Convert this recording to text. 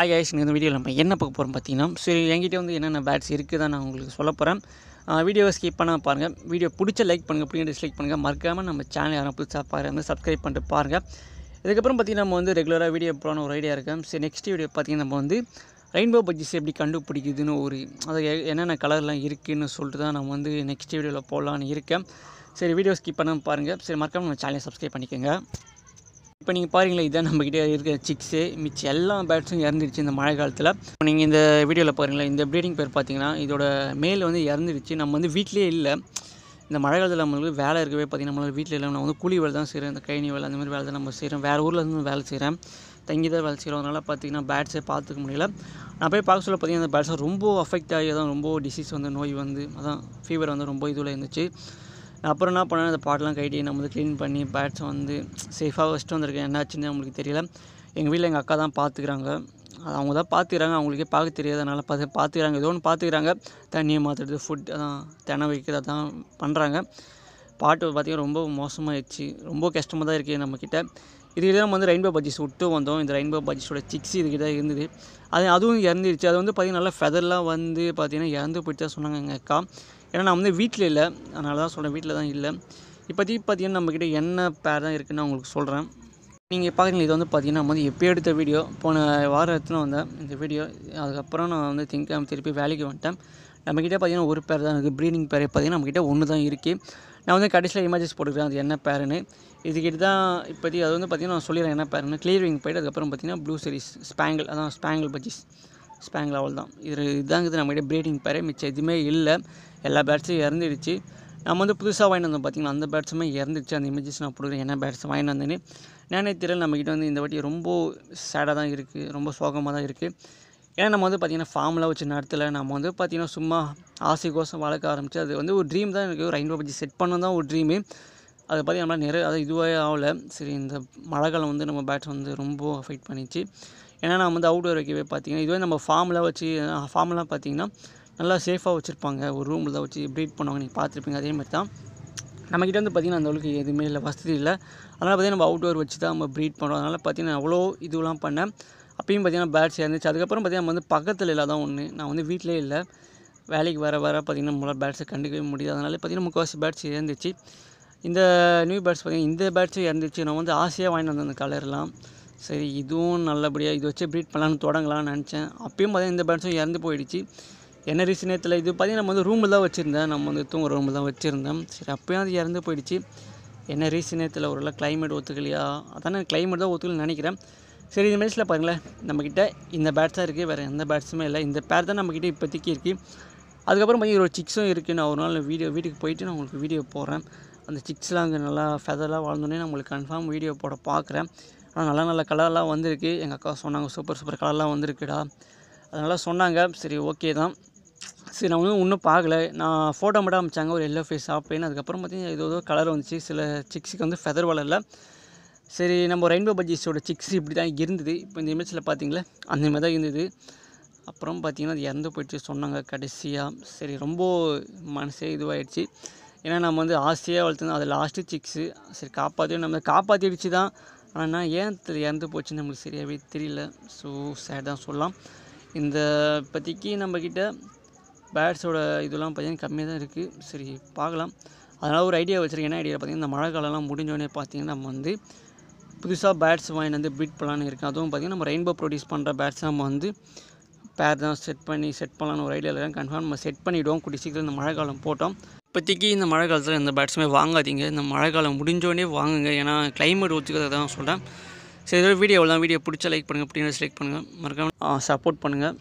Hi guys இந்த வீடியோவில் நம்ம என்ன பார்க்க போகிறோம் பார்த்தீங்கன்னா சரி என்கிட்ட வந்து என்னென்ன பேட்ஸ் இருக்குது நான் உங்களுக்கு சொல்ல போகிறேன். வீடியோவை ஸ்கிப் பண்ணால் பாருங்கள். வீடியோ பிடிச்ச லைக் பண்ணுங்கள், பிடிக்க டிஸ்லைக் பண்ணுங்கள். மறக்காமல் நம்ம சேனல் யாரும் புதுசாக பாருங்கள், சப்ஸ்கிரைப் பண்ணிட்டு பாருங்கள். இதுக்கப்புறம் பார்த்திங்கன்னா நம்ம வந்து ரெகுலராக வீடியோ போகலான்னு ஒரு ஐடியா இருக்குது. சரி நெக்ஸ்ட் வீடியோ பார்த்திங்கன்னா நம்ம வந்து ரெயின்போ பட்ஜிஸ் எப்படி கண்டுபிடிக்குதுன்னு ஒரு அது என்னென்ன கலர்லாம் இருக்குதுன்னு சொல்லிட்டு தான் நம்ம வந்து நெக்ஸ்ட் வீடியோவில் போகலான்னு இருக்கேன். சரி வீடியோ ஸ்கிப் பண்ணாமல் பாருங்கள். சரி மறக்காமல் நம்ம சேனலை சப்ஸ்கிரைப் பண்ணிக்கோங்க. இப்போ நீங்கள் பாருங்களா, இதான் நம்மக்கிட்ட இருக்கிற சிக்ஸு மிச்ச எல்லா பேட்ஸும் இறந்துடுச்சு இந்த மழை காலத்தில். இப்போ நீங்கள் இந்த வீடியோவில் பாருங்களேன், இந்த ப்ரீடிங் பேர் பார்த்தீங்கன்னா இதோட மேல் வந்து இறந்துடுச்சு. நம்ம வந்து வீட்டிலே இல்லை, இந்த மழை காலத்தில் நம்மளுக்கு வேலை இருக்கவே பார்த்திங்கன்னா நம்மளால் வீட்டில் இல்லை. நான் வந்து கூலி வேலை தான் செய்கிறேன், இந்த கைனி வேலை அந்த மாதிரி வேலை தான் நம்ம செய்கிறோம். வேறு ஊரில் இருந்து வேலை செய்கிறேன், தங்கி தான் வேலை செய்கிறோம். அதனால் பார்த்திங்கன்னா பேட்ஸே பார்த்துக்க முடியல. நான் போய் பார்க்க சொல்ல பார்த்திங்கன்னா அந்த பேட்ஸை ரொம்ப அஃபெக்ட் ஆகி தான் ரொம்ப டிசீஸ் வந்து நோய் வந்து அதான் ஃபீவர் வந்து ரொம்ப இதில் இருந்துச்சு. அப்புறம் என்ன பண்ணேன், அந்த பாட்டெலாம் கட்டி நம்ம வந்து க்ளீன் பண்ணி பேட்ஸை வந்து சேஃபாக வச்சுட்டு வந்திருக்கேன். என்னாச்சுன்னு நம்மளுக்கு தெரியல. எங்கள் வீட்டில் எங்கள் அக்கா தான் பார்த்துக்கிறாங்க, அவங்க தான் பார்த்துக்கிறாங்க. அவங்களுக்கே பார்க்க தெரியாது, அதனால் பார்த்துக்கிறாங்க. ஏதோ ஒன்று பார்த்துக்கிறாங்க, தண்ணியை மாற்றுறது, ஃபுட் அதான் தினை வைக்கிறது அதான் பண்ணுறாங்க. பாட்டு பார்த்திங்கன்னா ரொம்ப மோசமாகிடுச்சு, ரொம்ப கஷ்டமாக தான் இருக்குது நம்மக்கிட்ட. இதுக்கிட்ட நம்ம வந்து ரெயின்போ பட்ஜிஸ் விட்டு வந்தோம். இந்த ரெயின்போ பட்ஜிஸோட சிக்ஸ் இதுக்கிட்ட இருந்தது, அதுவும் இறந்துடுச்சு. அது வந்து பார்த்திங்கன்னா நல்லா ஃபெதர்லாம் வந்து பார்த்திங்கன்னா இறந்து போயிட்டு தான் சொன்னாங்க எங்கள் அக்கா. ஏன்னா நான் வந்து வீட்டில் இல்லை, அதனால தான் சொல்கிறேன், வீட்டில் தான் இல்லை. இப்போதைக்கு பார்த்திங்கன்னா நம்மக்கிட்ட என்ன பேர் தான் இருக்குதுன்னு நான் உங்களுக்கு சொல்கிறேன். நீங்கள் பார்க்குறீங்க, இது வந்து பார்த்திங்கன்னா நம்ம வந்து எப்போ எடுத்த வீடியோ, போன வாரம் எடுத்துன்னு வந்தேன் இந்த வீடியோ. அதுக்கப்புறம் நான் வந்து திங்கக்கிழமை திருப்பி வேலைக்கு வந்துட்டேன். நம்மக்கிட்ட பார்த்திங்கன்னா ஒரு பேர் தான் இருக்குது, ப்ரீடிங் பேர் பார்த்திங்கன்னா நம்மக்கிட்ட ஒன்று தான் இருக்குது. நான் வந்து கடைசியில் இமேஜஸ் போட்டுக்கிறேன் அது என்ன பேருன்னு. இதுக்கிட்ட தான் இப்போதைக்கு அது வந்து பார்த்திங்கன்னா நான் சொல்லிடுறேன் என்ன பேருன்னு. கிளியரிங் போய்ட்டு அதுக்கப்புறம் பார்த்திங்கன்னா ப்ளூ சீரிஸ் ஸ்பேங்கிள், அதான் ஸ்பேங்கிள் பட்ஜிஸ், ஸ்பேங்கிள் அவள் தான். இதுதாங்குது நம்மகிட்ட ப்ரீடிங் பேர். மிச்சம் எதுவுமே இல்லை, எல்லா பேட்ஸும் இறந்துடுச்சு. நம்ம வந்து புதுசாக வாங்கிட்டு வந்தோம் பார்த்திங்களா, அந்த பேட்ஸுமே இறந்துடுச்சு. அந்த இமேஜஸ் நான் போடுறேன் என்ன பேட்ஸ் வாங்கிட்டு வந்தேன்னு. நானே தெரியல, நம்மக்கிட்ட வந்து இந்த வாட்டி ரொம்ப சேடாக தான் இருக்குது, ரொம்ப சோகமாக தான் இருக்குது. ஏன்னா நம்ம வந்து பார்த்திங்கன்னா ஃபார்ம்லாம் வச்சு நடத்தலை. நம்ம வந்து பார்த்திங்கன்னா சும்மா ஆசைக்கோசம் வளர்க்க ஆரம்பிச்சு. அது வந்து ஒரு ட்ரீம் தான் எனக்கு, ரெயின்போ பட்ஜி செட் பண்ண தான் ஒரு ட்ரீமு. அதை பார்த்தி நம்மளால் நிறைய அது இதுவே ஆகலை. சரி இந்த மழை காலம் வந்து நம்ம பேட்ஸ் வந்து ரொம்ப அஃபெக்ட் பண்ணிச்சு. ஏன்னா நம்ம வந்து அவுட்டோர் வைக்கவே பார்த்திங்கன்னா இதுவே நம்ம ஃபார்ம்லாம் வச்சு, ஃபார்ம்லாம் பார்த்திங்கன்னா நல்லா சேஃபாக வச்சுருப்பாங்க, ஒரு ரூமில் தான் வச்சு ப்ரீட் பண்ணுவாங்க, நீங்கள் பார்த்துருப்பீங்க. அதேமாதிரி தான் நம்மக்கிட்ட வந்து பார்த்திங்கன்னா அந்தளவுக்கு எதுவுமே இல்லை, வசதி இல்லை. அதனால் பார்த்திங்கன்னா நம்ம அவுட்டோர் வச்சு தான் நம்ம ப்ரீட் பண்ணுறோம். அதனால் பார்த்திங்கன்னா அவ்வளோ இதுவெலாம் பண்ணேன். அப்பயும் பார்த்திங்கன்னா பேட்ஸ் இறந்துச்சு. அதுக்கப்புறம் பார்த்திங்கன்னா நம்ம வந்து பக்கத்தில் இல்லை தான் ஒன்று, நான் வந்து வீட்டிலே இல்லை, வேலைக்கு வர பார்த்திங்கன்னா நம்மளால் பேட்ஸை கண்டுக்கவே முடியாது. அதனால பார்த்திங்கன்னா முக்கால்வாசி பேட்ஸ் இறந்துச்சு. இந்த நியூ பேட்ஸ் பார்த்திங்கன்னா இந்த பேட்ஸும் இறந்துச்சு. நான் வந்து ஆசையாக வாங்கிட்டு வந்தேன் அந்த கலர்லாம். சரி இதுவும் நல்லபடியாக இது வச்சு ப்ரீட் பண்ணலான்னு தொடங்கலாம்னு நினச்சேன். அப்பயும் பார்த்திங்கன்னா இந்த பேட்ஸும் இறந்து போயிடுச்சு. என்ன ரீசனே தெரியல. இது பார்த்திங்கன்னா நம்ம வந்து ரூமில் தான் வச்சுருந்தேன், நம்ம வந்து தூங்குற ரூமில் தான் வச்சுருந்தேன். சரி அப்போயும் அது இறந்து போயிடுச்சு. என்ன ரீசனே தெரியல, ஒரு கிளைமேட் ஒத்துக்கலையா, அதானே கிளைமேட் தான் ஒத்துக்கலன்னு நினைக்கிறேன். சரி இந்த மேட்ச்சில் பாருங்களேன், நம்மக்கிட்ட இந்த பேட்ஸ் தான் இருக்குது, வேறு எந்த பேட்ஸுமே இல்லை. இந்த பேர் தான் நம்மக்கிட்ட இப்போதைக்கு இருக்குது. அதுக்கப்புறம் பார்த்திங்கன்னா ஒரு சிக்ஸும் இருக்குது. நான் ஒரு நாள் வீட்டுக்கு போயிட்டு நான் உங்களுக்கு வீடியோ போடுறேன். அந்த சிக்ஸ்லாம் அங்கே நல்லா ஃபெதர்லாம் வாழ்ந்தோடனே நான் உங்களுக்கு கன்ஃபார்ம் வீடியோ போட பார்க்குறேன். ஆனால் நல்ல நல்ல கலர்லாம் வந்திருக்கு. எங்கள் அக்கா சொன்னாங்க சூப்பர் கலர்லாம் வந்திருக்குடா, அதனால் சொன்னாங்க. சரி ஓகே தான். சரி நான் வந்து இன்னும் பார்க்கல, நான் ஃபோட்டோ மட்டும் அமிச்சாங்க, ஒரு எல்லோ ஃபேஸ் ஆப்பேன்னு. அதுக்கப்புறம் பார்த்திங்கன்னா ஏதோ கலர் வந்துச்சு. சில சிக்ஸுக்கு வந்து ஃபெதர் வளரல. சரி நம்ம ரெயின்போ பட்ஜிஸோட சிக்ஸ் இப்படி தான் இருந்தது. இப்போ இந்த இமேஜில் பார்த்திங்களே அந்தமாதிரி தான் இருந்தது. அப்புறம் பார்த்திங்கன்னா அது இறந்து போயிடுச்சு சொன்னாங்க கடைசியாக. சரி ரொம்ப மனசே இதுவாகிடுச்சு. ஏன்னா நம்ம வந்து ஆசையாக வளர்த்துருந்தோம், அது லாஸ்ட்டு சிக்ஸு. சரி நம்ம காப்பாற்றிடுச்சு தான். ஆனால் ஏன் இறந்து போச்சுன்னு நம்மளுக்கு சரியாகவே தெரியல. ஸோ சேட் தான் சொல்லலாம். இந்த இப்போதைக்கு நம்மக்கிட்ட பேட்ஸோட இதெல்லாம் பார்த்திங்கன்னா கம்மியாக தான் இருக்குது. சரி பார்க்கலாம். அதனால் ஒரு ஐடியா வச்சுருக்கேன். என்ன ஐடியா பார்த்திங்கன்னா இந்த மழை காலம்லாம் முடிஞ்சோடனே பார்த்திங்கன்னா நம்ம வந்து புதுசாக பேட்ஸ் வாங்கிட்டு வந்து ப்ரீட் பண்ணலான்னு இருக்கேன். அதுவும் பார்த்திங்கன்னா நம்ம ரெயின்போ ப்ரொடியூஸ் பண்ணுற பேட்ஸ் நம்ம வந்து பேர் தான் செட் பண்ணலான்னு ஒரு ஐடியாவில் இருக்கேன். கன்ஃபார்ம் நம்ம செட் பண்ணிவிடுவோம் கூடிய சீக்கிரம். இந்த மழை காலம் போட்டோம். இப்போதைக்கு இந்த மழை காலத்தில் எந்த பேட்ஸுமே வாங்காதீங்க, இந்த மழை காலம் முடிஞ்சோடனே வாங்குங்க. ஏன்னா கிளைமேட் ஒத்துக்கிறத தான் சொல்கிறேன். சரி இதோட வீடியோ பிடிச்சா லைக் பண்ணுங்கள், பிடிச்சா டிஸ்லைக் பண்ணுங்கள், மறக்காமல் சப்போர்ட் பண்ணுங்கள்.